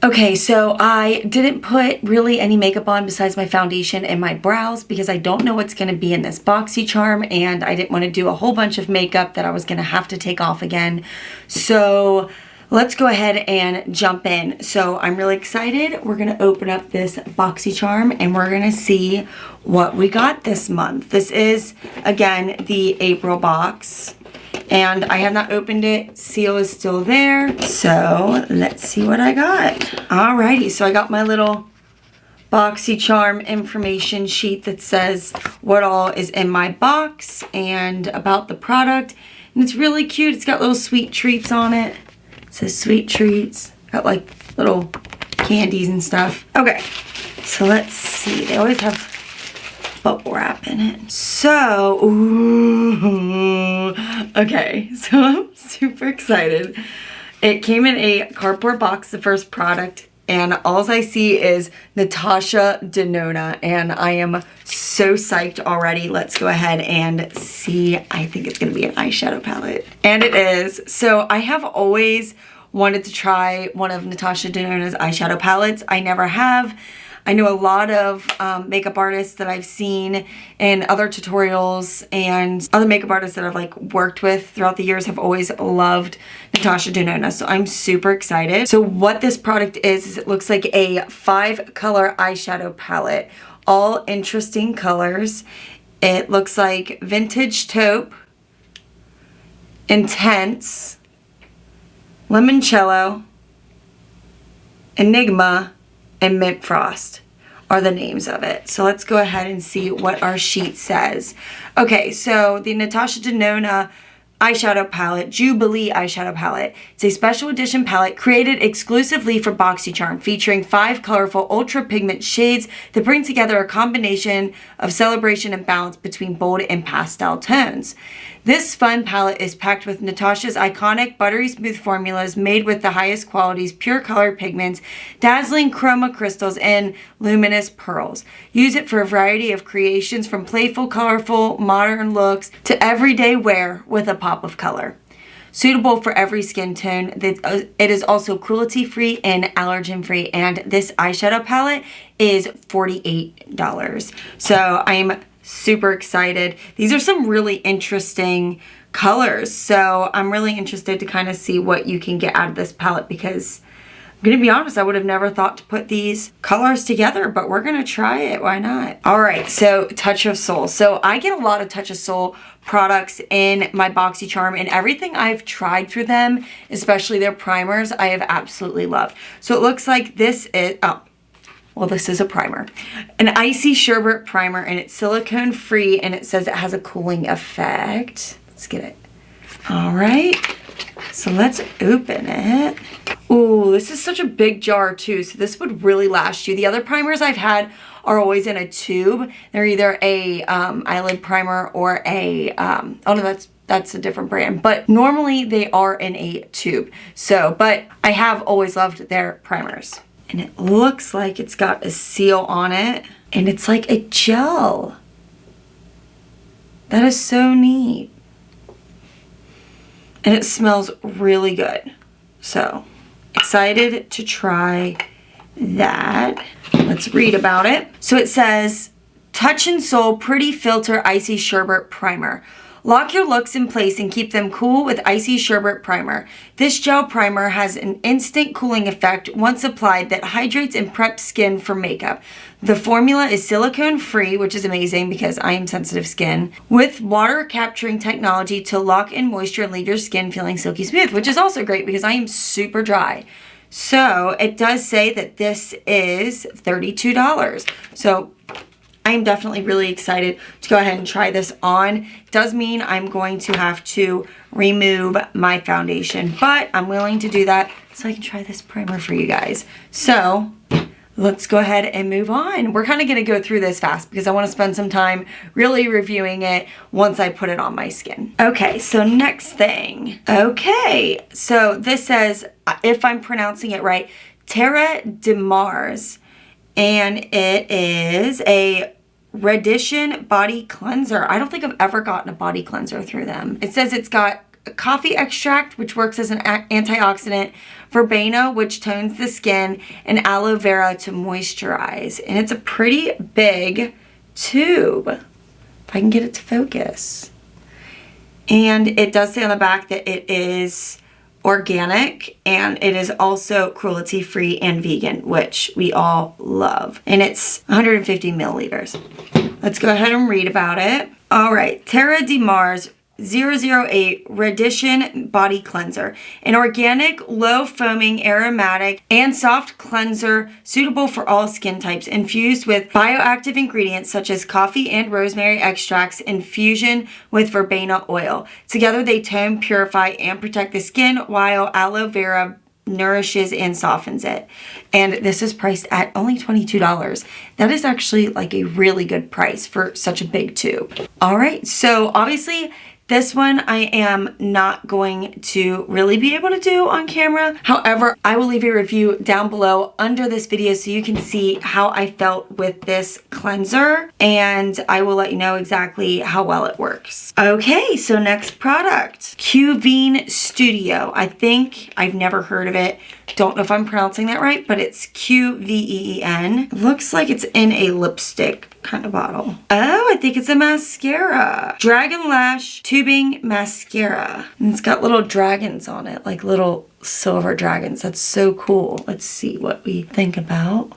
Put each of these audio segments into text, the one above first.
Okay, so I didn't put really any makeup on besides my foundation and my brows because I don't know what's going to be in this Boxycharm, and I didn't want to do a whole bunch of makeup that I was going to have to take off again. So let's go ahead and jump in. So I'm really excited. We're going to open up this Boxycharm and we're going to see what we got this month. This is, again, the April box. And I have not opened it. Seal is still there. So let's see what I got. Alrighty, so I got my little Boxycharm information sheet that says what all is in my box and about the product. And it's really cute. It's got little sweet treats on it. It says sweet treats. Got like little candies and stuff. Okay, so let's see. They always have bubble wrap in it. So, ooh, okay, so I'm super excited. It came in a cardboard box, the first product, and all I see is Natasha Denona, and I am so psyched already. Let's go ahead and see. I think it's gonna be an eyeshadow palette, and it is. So I have always wanted to try one of Natasha Denona's eyeshadow palettes. I never have. I know a lot of makeup artists that I've seen in other tutorials, and other makeup artists that I've like worked with throughout the years have always loved Natasha Denona. So I'm super excited. So what this product is it looks like a 5-color eyeshadow palette, all interesting colors. It looks like Vintage Taupe, Intense, Limoncello, Enigma, and Mint Frost are the names of it. So let's go ahead and see what our sheet says. Okay, so the Natasha Denona eyeshadow palette, Jubilee eyeshadow palette. It's a special edition palette created exclusively for Boxycharm, featuring 5 colorful ultra pigment shades that bring together a combination of celebration and balance between bold and pastel tones. This fun palette is packed with Natasha's iconic buttery smooth formulas made with the highest qualities, pure color pigments, dazzling chroma crystals, and luminous pearls. Use it for a variety of creations, from playful, colorful, modern looks to everyday wear with a pop of color. Suitable for every skin tone, it is also cruelty-free and allergen-free, and this eyeshadow palette is $48. So I'm super excited. These are some really interesting colors, so I'm really interested to kind of see what you can get out of this palette, because I'm gonna be honest, I would have never thought to put these colors together, but we're gonna try it. Why not? All right, so Touch of Soul. So I get a lot of Touch of Soul products in my Boxycharm, and everything I've tried through them, especially their primers, I have absolutely loved. So it looks like this is, well, this is a primer. An icy sherbet primer, and it's silicone free, and it says it has a cooling effect. Let's get it. All right, so let's open it. Ooh, this is such a big jar too, so this would really last you. The other primers I've had are always in a tube. They're either a eyelid primer or a, oh no, that's a different brand, but normally they are in a tube. So, but I have always loved their primers. And it looks like it's got a seal on it, and it's like a gel. That is so neat. And it smells really good. So, excited to try that. Let's read about it. So it says, Touch and Soul Pretty Filter Icy Sherbet Primer. Lock your looks in place and keep them cool with Icy Sherbet Primer. This gel primer has an instant cooling effect once applied that hydrates and preps skin for makeup. The formula is silicone free, which is amazing because I am sensitive skin, with water capturing technology to lock in moisture and leave your skin feeling silky smooth, which is also great because I am super dry. So it does say that this is $32. So I'm definitely really excited to go ahead and try this on. It does mean I'm going to have to remove my foundation, but I'm willing to do that so I can try this primer for you guys. So let's go ahead and move on. We're kind of going to go through this fast because I want to spend some time really reviewing it once I put it on my skin. Okay, so next thing. Okay, so this says, if I'm pronouncing it right, Terre de Mars, and it is a Reddition body cleanser. I don't think I've ever gotten a body cleanser through them. It says it's got coffee extract, which works as an antioxidant, verbena, which tones the skin, and aloe vera to moisturize. And it's a pretty big tube, if I can get it to focus. And it does say on the back that it is organic, and it is also cruelty-free and vegan, which we all love. And it's 150 milliliters. Let's go ahead and read about it. All right, Terre de Mars 008 Reddition Body Cleanser. An organic, low-foaming, aromatic, and soft cleanser suitable for all skin types. Infused with bioactive ingredients such as coffee and rosemary extracts in fusion with verbena oil. Together they tone, purify, and protect the skin, while aloe vera nourishes and softens it. And this is priced at only $22. That is actually like a really good price for such a big tube. All right, so obviously this one I am not going to really be able to do on camera. However, I will leave a review down below under this video so you can see how I felt with this cleanser, and I will let you know exactly how well it works. Okay, so next product, QVEEN Studio. I think I've never heard of it. Don't know if I'm pronouncing that right, but it's QVEEN. Looks like it's in a lipstick kind of bottle. Oh, I think it's a mascara. Dragonlash tubing mascara. And it's got little dragons on it, like little silver dragons. That's so cool. Let's see what we think about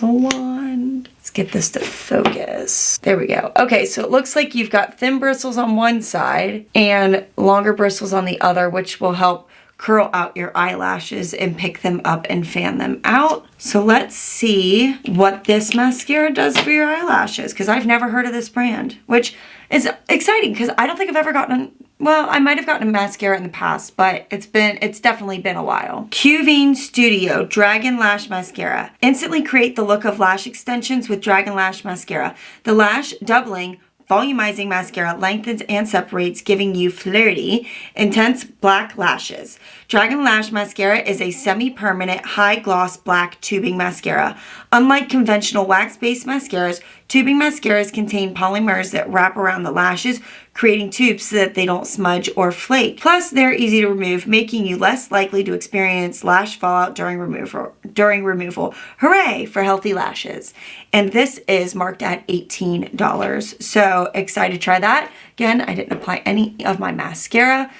the wand. Let's get this to focus. There we go. Okay, so it looks like you've got thin bristles on one side and longer bristles on the other, which will help curl out your eyelashes and pick them up and fan them out. So let's see what this mascara does for your eyelashes, because I've never heard of this brand, which is exciting because I don't think I've ever gotten, well, I might have gotten a mascara in the past, but it's definitely been a while. QVEEN Studio Dragonlash Mascara. Instantly create the look of lash extensions with Dragonlash Mascara. The lash doubling volumizing mascara lengthens and separates, giving you flirty, intense black lashes. Dragonlash Mascara is a semi-permanent, high-gloss black tubing mascara. Unlike conventional wax-based mascaras, tubing mascaras contain polymers that wrap around the lashes, creating tubes so that they don't smudge or flake. Plus, they're easy to remove, making you less likely to experience lash fallout during removal. Hooray for healthy lashes. And this is marked at $18. So excited to try that. Again, I didn't apply any of my mascara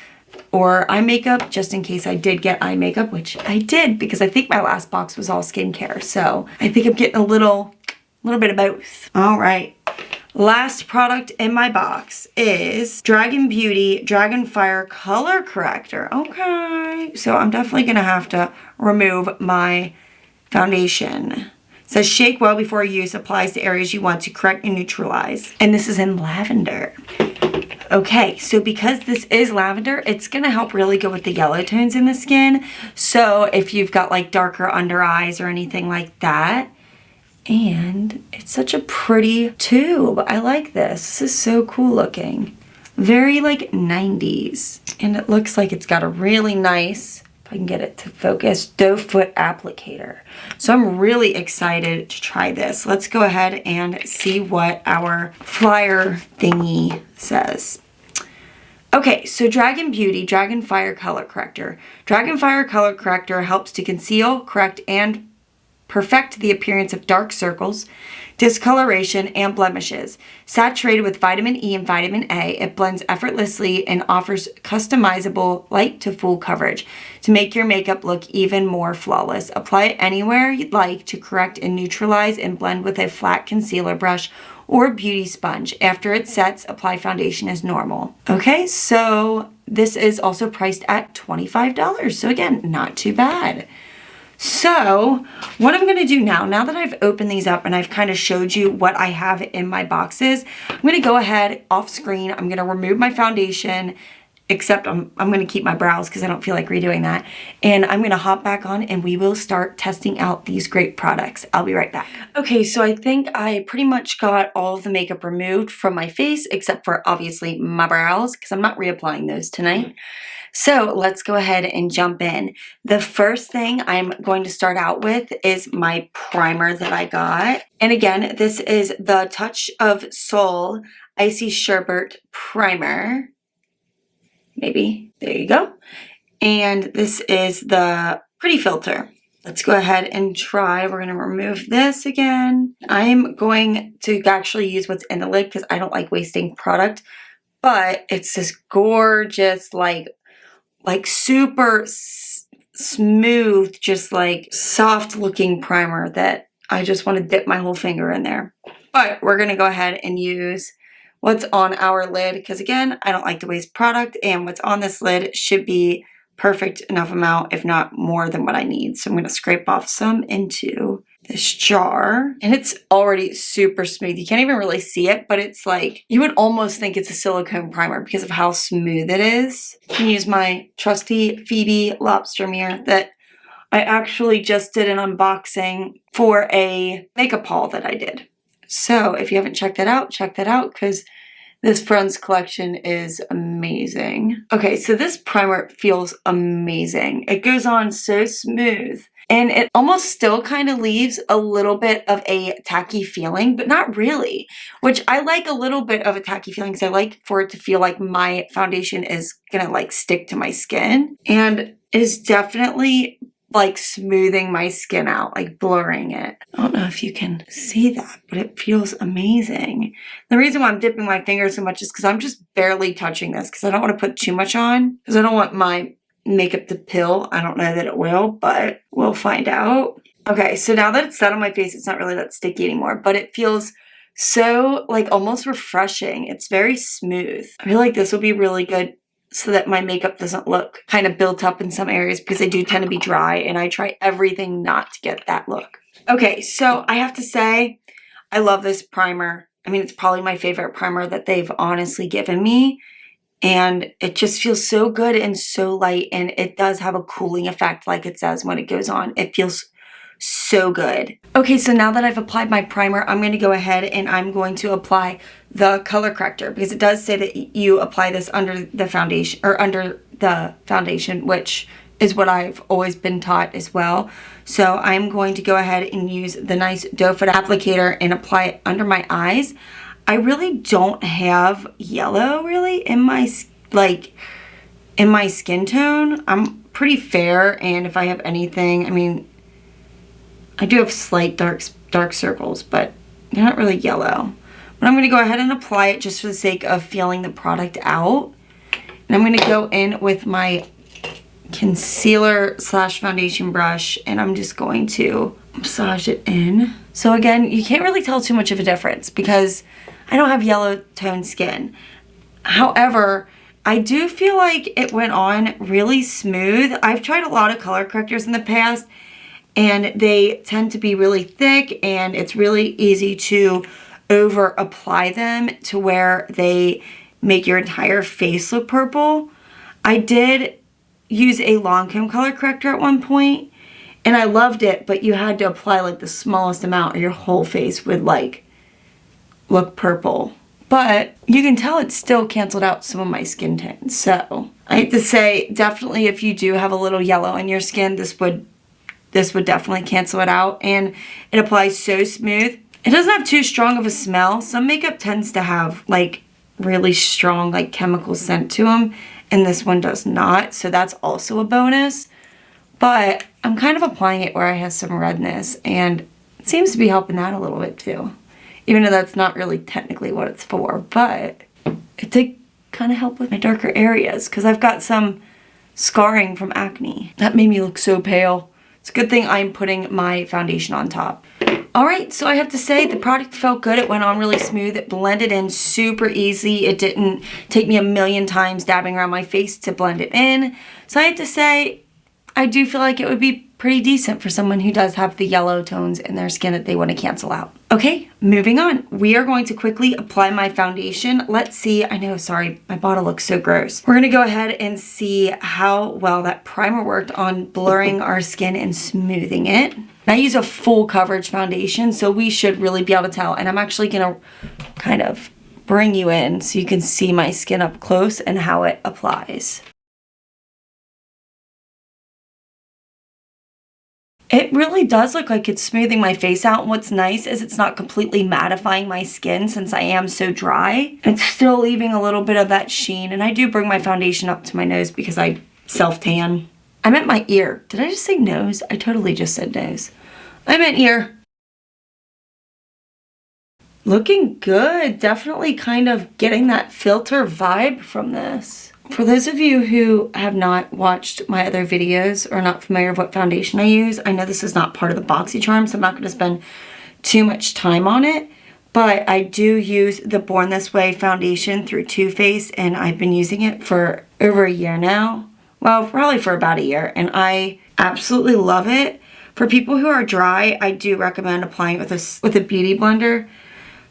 or eye makeup, just in case I did get eye makeup, which I did because I think my last box was all skincare. So I think I'm getting a little bit of both. All right. Last product in my box is Dragun.Beauty Dragunfire Color Corrector. Okay, so I'm definitely gonna have to remove my foundation. It says shake well before use, applies to areas you want to correct and neutralize. And this is in lavender. Okay, so because this is lavender, it's gonna help really go with the yellow tones in the skin. So if you've got like darker under eyes or anything like that, and it's such a pretty tube. I like this. This is so cool looking. Very like 90s. And it looks like it's got a really nice, if I can get it to focus, doe foot applicator. So I'm really excited to try this. Let's go ahead and see what our flyer thingy says. Okay, so Dragun.Beauty Dragunfire Color Corrector. Dragunfire Color Corrector helps to conceal, correct, and perfect the appearance of dark circles, discoloration, and blemishes. Saturated with vitamin E and vitamin A, it blends effortlessly and offers customizable light to full coverage to make your makeup look even more flawless. Apply it anywhere you'd like to correct and neutralize, and blend with a flat concealer brush or beauty sponge. After it sets, apply foundation as normal. Okay, so this is also priced at $25. So again, not too bad. So what I'm going to do now that I've opened these up and I've kind of showed you what I have in my boxes, I'm going to go ahead off screen. I'm going to remove my foundation, except I'm going to keep my brows because I don't feel like redoing that. And I'm going to hop back on and we will start testing out these great products. I'll be right back. Okay, so I think I pretty much got all of the makeup removed from my face, except for obviously my brows because I'm not reapplying those tonight. So let's go ahead and jump in. The first thing I'm going to start out with is my primer that I got. And again, this is the Touch of Soul Icy Sherbert Primer. maybe. There you go. And this is the Pretty filter. Let's go ahead and try. We're going to remove this again. I'm going to actually use what's in the lid because I don't like wasting product. But it's this gorgeous, like super smooth, just like soft looking primer that I just want to dip my whole finger in there. But we're going to go ahead and use what's on our lid because, again, I don't like to waste product. And what's on this lid should be perfect enough amount, if not more than what I need. So I'm going to scrape off some into this jar. And it's already super smooth. You can't even really see it, but it's like, you would almost think it's a silicone primer because of how smooth it is. I can use my trusty Phoebe lobster mirror that I actually just did an unboxing for a makeup haul that I did. So if you haven't checked that out because this Friends collection is amazing. Okay, so this primer feels amazing. It goes on so smooth. And it almost still kind of leaves a little bit of a tacky feeling, but not really. Which I like a little bit of a tacky feeling because I like for it to feel like my foundation is gonna like stick to my skin. And it is definitely like smoothing my skin out, like blurring it. I don't know if you can see that, but it feels amazing. The reason why I'm dipping my fingers so much is because I'm just barely touching this because I don't want to put too much on because I don't want my makeup to pill. I don't know that it will, but we'll find out. Okay, so now that it's set on my face, it's not really that sticky anymore, but it feels so like almost refreshing. It's very smooth. I feel like this will be really good so that my makeup doesn't look kind of built up in some areas because I do tend to be dry and I try everything not to get that look. Okay, so I have to say, I love this primer. I mean, it's probably my favorite primer that they've honestly given me. And it just feels so good and so light, and it does have a cooling effect like it says when it goes on. It feels so good. Okay, so now that I've applied my primer, I'm going to go ahead and I'm going to apply the color corrector because it does say that you apply this under the foundation, which is what I've always been taught as well. So I'm going to go ahead and use the nice doe foot applicator and apply it under my eyes. I really don't have yellow really in my skin tone. I'm pretty fair, and if I have anything, I mean, I do have slight dark circles, but they're not really yellow. But I'm going to go ahead and apply it just for the sake of feeling the product out. And I'm going to go in with my concealer / foundation brush, and I'm just going to massage it in. So again, you can't really tell too much of a difference because I don't have yellow toned skin. However, I do feel like it went on really smooth. I've tried a lot of color correctors in the past, and they tend to be really thick, and it's really easy to over apply them to where they make your entire face look purple. I did use a Lancome color corrector at one point, and I loved it, but you had to apply like the smallest amount or your whole face would like look purple. But you can tell it still canceled out some of my skin tones. So I hate to say, definitely if you do have a little yellow in your skin, this would definitely cancel it out, and it applies so smooth. It doesn't have too strong of a smell. Some makeup tends to have like really strong like chemical scent to them, and this one does not, so that's also a bonus. But I'm kind of applying it where I have some redness, and it seems to be helping that a little bit too, even though that's not really technically what it's for, but it did kind of help with my darker areas because I've got some scarring from acne. That made me look so pale. It's a good thing I'm putting my foundation on top. All right, so I have to say the product felt good. It went on really smooth. It blended in super easy. It didn't take me a million times dabbing around my face to blend it in. So I have to say, I do feel like it would be pretty decent for someone who does have the yellow tones in their skin that they want to cancel out. Okay, moving on. We are going to quickly apply my foundation. Let's see. I know, sorry, my bottle looks so gross. We're going to go ahead and see how well that primer worked on blurring our skin and smoothing it. I use a full coverage foundation, so we should really be able to tell. And I'm actually going to kind of bring you in so you can see my skin up close and how it applies. it really does look like it's smoothing my face out. And what's nice is it's not completely mattifying my skin since I am so dry. It's still leaving a little bit of that sheen. And I do bring my foundation up to my nose because I self-tan. I meant my ear. Did I just say nose? I totally just said nose. I meant ear. Looking good. Definitely kind of getting that filter vibe from this. For those of you who have not watched my other videos or not familiar with what foundation I use, I know this is not part of the Boxycharm, so I'm not going to spend too much time on it. But I do use the Born This Way foundation through Too Faced, and I've been using it for over a year now. Well, probably for about a year, and I absolutely love it. For people who are dry, I do recommend applying it with a beauty blender,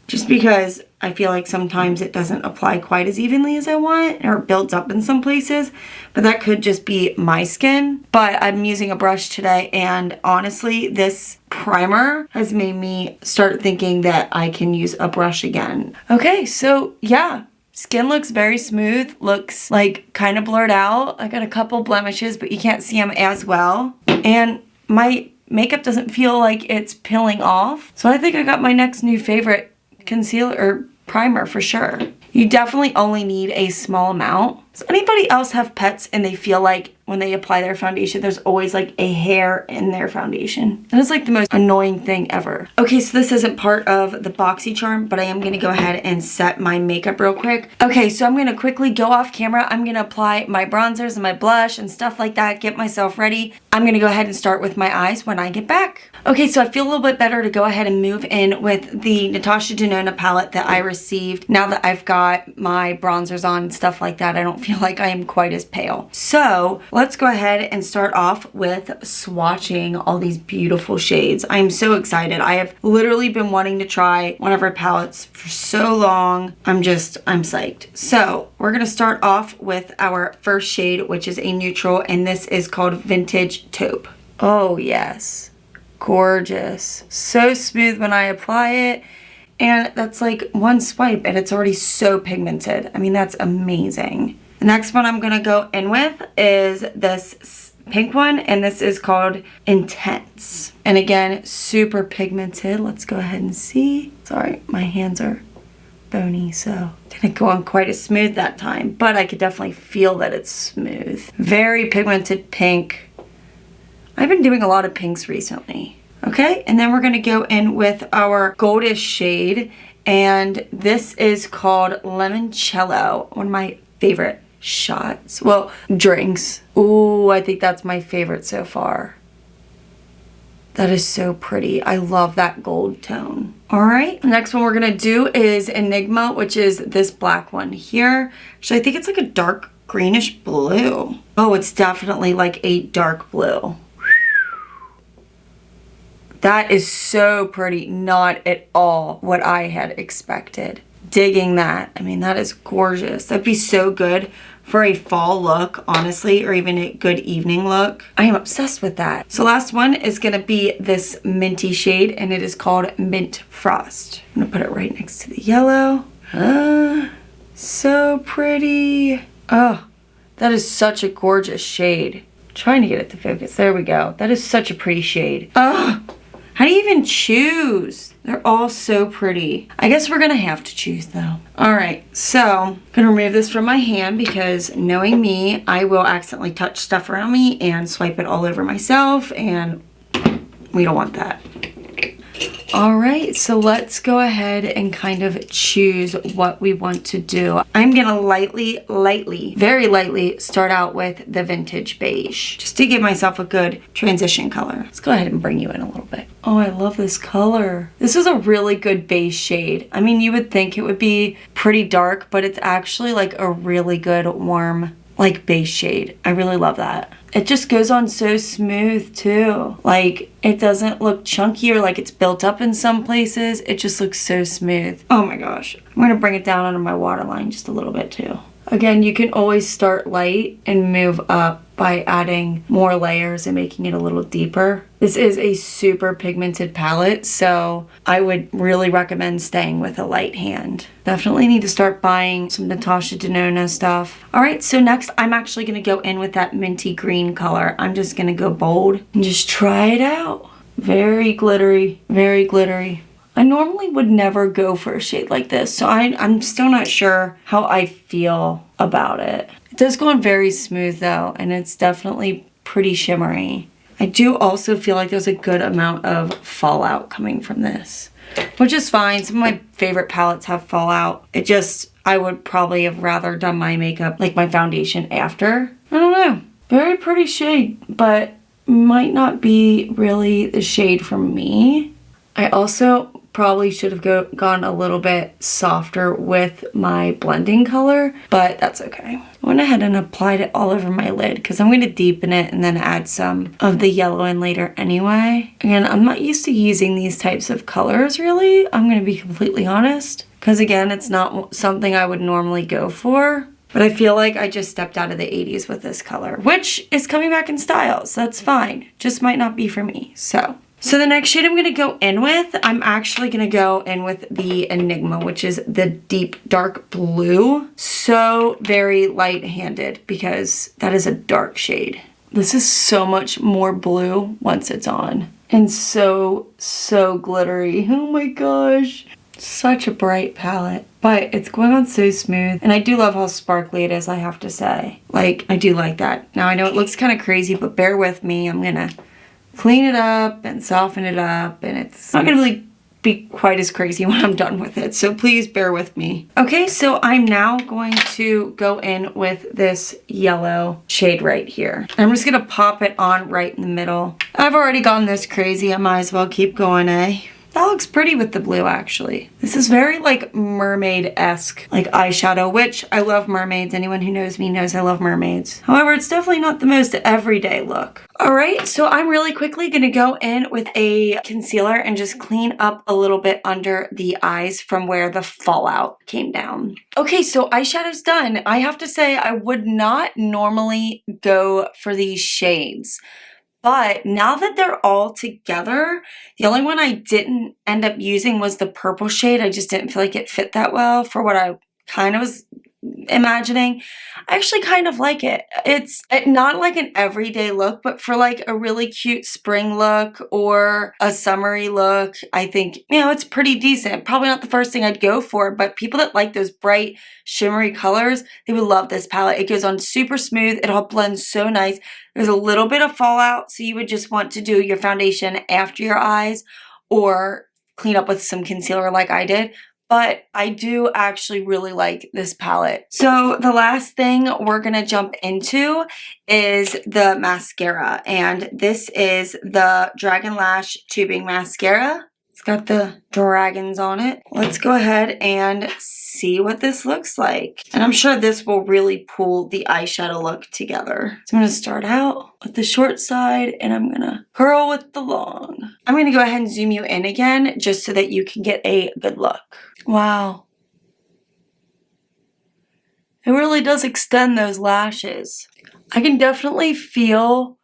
just because I feel like sometimes it doesn't apply quite as evenly as I want, or it builds up in some places, but that could just be my skin. But I'm using a brush today, and honestly, this primer has made me start thinking that I can use a brush again. Okay, so yeah, skin looks very smooth, looks like kind of blurred out. I got a couple blemishes, but you can't see them as well. And my makeup doesn't feel like it's peeling off. So I think I got my next new favorite concealer or primer for sure. You definitely only need a small amount. Does anybody else have pets and they feel like when they apply their foundation, there's always like a hair in their foundation? That is like the most annoying thing ever. Okay, so this isn't part of the Boxycharm, but I am gonna go ahead and set my makeup real quick. Okay, so I'm gonna quickly go off camera. I'm gonna apply my bronzers and my blush and stuff like that, get myself ready. I'm gonna go ahead and start with my eyes when I get back. Okay, so I feel a little bit better to go ahead and move in with the Natasha Denona palette that I received. Now that I've got my bronzers on and stuff like that, I don't feel like I am quite as pale. So let's go ahead and start off with swatching all these beautiful shades. I'm so excited. I have literally been wanting to try one of her palettes for so long. I'm psyched. So we're gonna start off with our first shade, which is a neutral, and this is called Vintage Taupe. Oh yes, gorgeous. So smooth when I apply it. And that's like one swipe and it's already so pigmented. I mean, that's amazing. The next one I'm gonna go in with is this pink one, and this is called Intense. And again, super pigmented. Let's go ahead and see. Sorry, my hands are bony, so didn't go on quite as smooth that time, but I could definitely feel that it's smooth. Very pigmented pink. I've been doing a lot of pinks recently. Okay, and then we're gonna go in with our goldish shade, and this is called Limoncello, one of my favorite shots. Well, drinks. Ooh, I think that's my favorite so far. That is so pretty. I love that gold tone. All right, the next one we're gonna do is Enigma, which is this black one here. Actually, I think it's like a dark greenish blue. Oh, it's definitely like a dark blue. That is so pretty. Not at all what I had expected. Digging that. I mean, that is gorgeous. That'd be so good for a fall look, honestly, or even a good evening look. I am obsessed with that. So last one is gonna be this minty shade, and it is called Mint Frost. I'm gonna put it right next to the yellow. So pretty. Oh, that is such a gorgeous shade. I'm trying to get it to focus. There we go. That is such a pretty shade. Oh. How do you even choose? They're all so pretty. I guess we're gonna have to choose though. All right, so I'm gonna remove this from my hand because knowing me, I will accidentally touch stuff around me and swipe it all over myself, and we don't want that. All right, so let's go ahead and kind of choose what we want to do. I'm gonna very lightly start out with the Vintage Beige, just to give myself a good transition color. Let's go ahead and bring you in a little bit. Oh, I love this color. This is a really good beige shade. I mean, you would think it would be pretty dark, but it's actually like a really good warm, like beige shade. I really love that. It just goes on so smooth too. Like, it doesn't look chunky or like it's built up in some places. It just looks so smooth. Oh my gosh. I'm gonna bring it down under my waterline just a little bit too. Again, you can always start light and move up by adding more layers and making it a little deeper. This is a super pigmented palette, so I would really recommend staying with a light hand. Definitely need to start buying some Natasha Denona stuff. All right, so next I'm actually gonna go in with that minty green color. I'm just gonna go bold and just try it out. Very glittery, very glittery. I normally would never go for a shade like this, so I'm still not sure how I feel about it. It does go on very smooth though, and it's definitely pretty shimmery. I do also feel like there's a good amount of fallout coming from this, which is fine. Some of my favorite palettes have fallout. It just, I would probably have rather done my makeup, like my foundation after. I don't know. Very pretty shade, but might not be really the shade for me. I also probably should have gone a little bit softer with my blending color, but that's okay. I went ahead and applied it all over my lid because I'm going to deepen it and then add some of the yellow in later anyway. Again, I'm not used to using these types of colors really. I'm going to be completely honest because again, it's not something I would normally go for. But I feel like I just stepped out of the 80s with this color, which is coming back in style, so that's fine. Just might not be for me, so the next shade I'm going to go in with, I'm actually going to go in with the Enigma, which is the deep dark blue. So very light-handed because that is a dark shade. This is so much more blue once it's on. And so glittery. Oh my gosh. Such a bright palette. But it's going on so smooth. And I do love how sparkly it is, I have to say. Like, I do like that. Now, I know it looks kind of crazy, but bear with me. I'm going to clean it up and soften it up, and it's not gonna really be quite as crazy when I'm done with it, so please bear with me. Okay, so I'm now going to go in with this yellow shade right here. I'm just gonna pop it on right in the middle. I've already gone this crazy, I might as well keep going, eh? That looks pretty with the blue, actually. This is very, like, mermaid-esque, like, eyeshadow, which I love mermaids. Anyone who knows me knows I love mermaids. However, it's definitely not the most everyday look. All right, so I'm really quickly gonna go in with a concealer and just clean up a little bit under the eyes from where the fallout came down. Okay, so eyeshadow's done. I have to say, I would not normally go for these shades. But now that they're all together, the only one I didn't end up using was the purple shade. I just didn't feel like it fit that well for what I kind of was imagining. I actually kind of like it. It's not like an everyday look, but for like a really cute spring look or a summery look, I think, you know, it's pretty decent. Probably not the first thing I'd go for, but people that like those bright, shimmery colors, they would love this palette. It goes on super smooth. It all blends so nice. There's a little bit of fallout, so you would just want to do your foundation after your eyes or clean up with some concealer like I did. But I do actually really like this palette. So the last thing we're going to jump into is the mascara. And this is the Dragonlash Tubing Mascara. It's got the dragons on it. Let's go ahead and see what this looks like. And I'm sure this will really pull the eyeshadow look together. So I'm going to start out with the short side and I'm going to curl with the long. I'm going to go ahead and zoom you in again just so that you can get a good look. Wow. It really does extend those lashes. I can definitely feel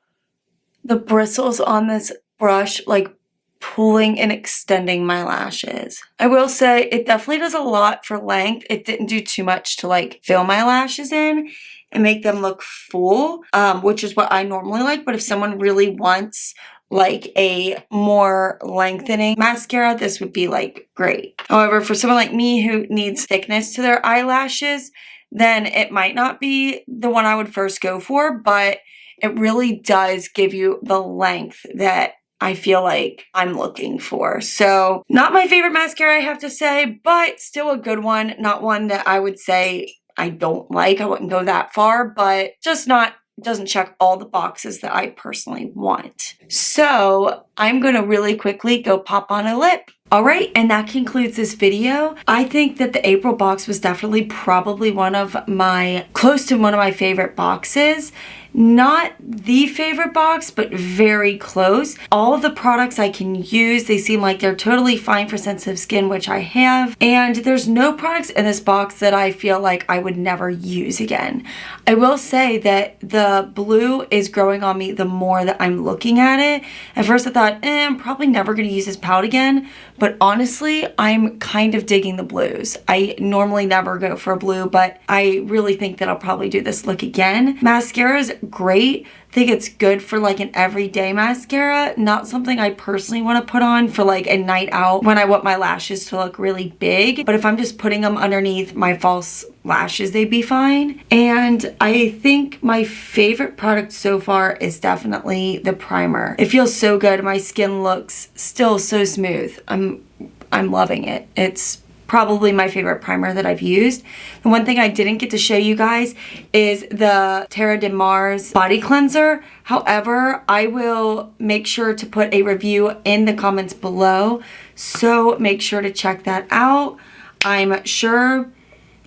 the bristles on this brush like pulling and extending my lashes. I will say it definitely does a lot for length. It didn't do too much to like fill my lashes in and make them look full, which is what I normally like. But if someone really wants like a more lengthening mascara, this would be like great. However, for someone like me who needs thickness to their eyelashes, then it might not be the one I would first go for, but it really does give you the length that I feel like I'm looking for. So not my favorite mascara, I have to say, but still a good one. Not one that I would say I don't like. I wouldn't go that far, but just not, doesn't check all the boxes that I personally want. So I'm going to really quickly go pop on a lip. All right, and that concludes this video. I think that the April box was definitely probably close to one of my favorite boxes. Not the favorite box, but very close. All of the products I can use. They seem like they're totally fine for sensitive skin, which I have. And there's no products in this box that I feel like I would never use again. I will say that the blue is growing on me the more that I'm looking at it. At first I thought, I'm probably never going to use this palette again. But honestly, I'm kind of digging the blues. I normally never go for a blue, but I really think that I'll probably do this look again. Mascara is great. I think it's good for like an everyday mascara. Not something I personally want to put on for like a night out when I want my lashes to look really big. But if I'm just putting them underneath my false lashes, they'd be fine. And I think my favorite product so far is definitely the primer. It feels so good. My skin looks still so smooth. I'm loving it. It's probably my favorite primer that I've used. The one thing I didn't get to show you guys is the Terre de Mars body cleanser. However, I will make sure to put a review in the comments below, so make sure to check that out. I'm sure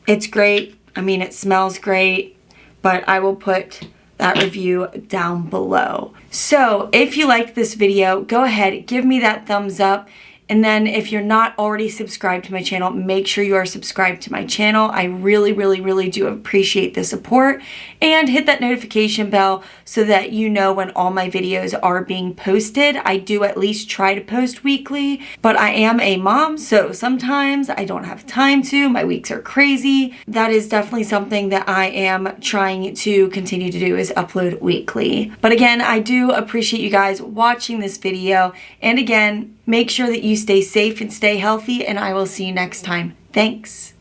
it's great. I mean, it smells great, but I will put that review down below. So if you liked this video, go ahead, give me that thumbs up. And then if you're not already subscribed to my channel, make sure you are subscribed to my channel. I really, really, really do appreciate the support. And hit that notification bell so that you know when all my videos are being posted. I do at least try to post weekly, but I am a mom, so sometimes I don't have time to. My weeks are crazy. That is definitely something that I am trying to continue to do, is upload weekly. But again, I do appreciate you guys watching this video. And again, make sure that you stay safe and stay healthy, and I will see you next time. Thanks.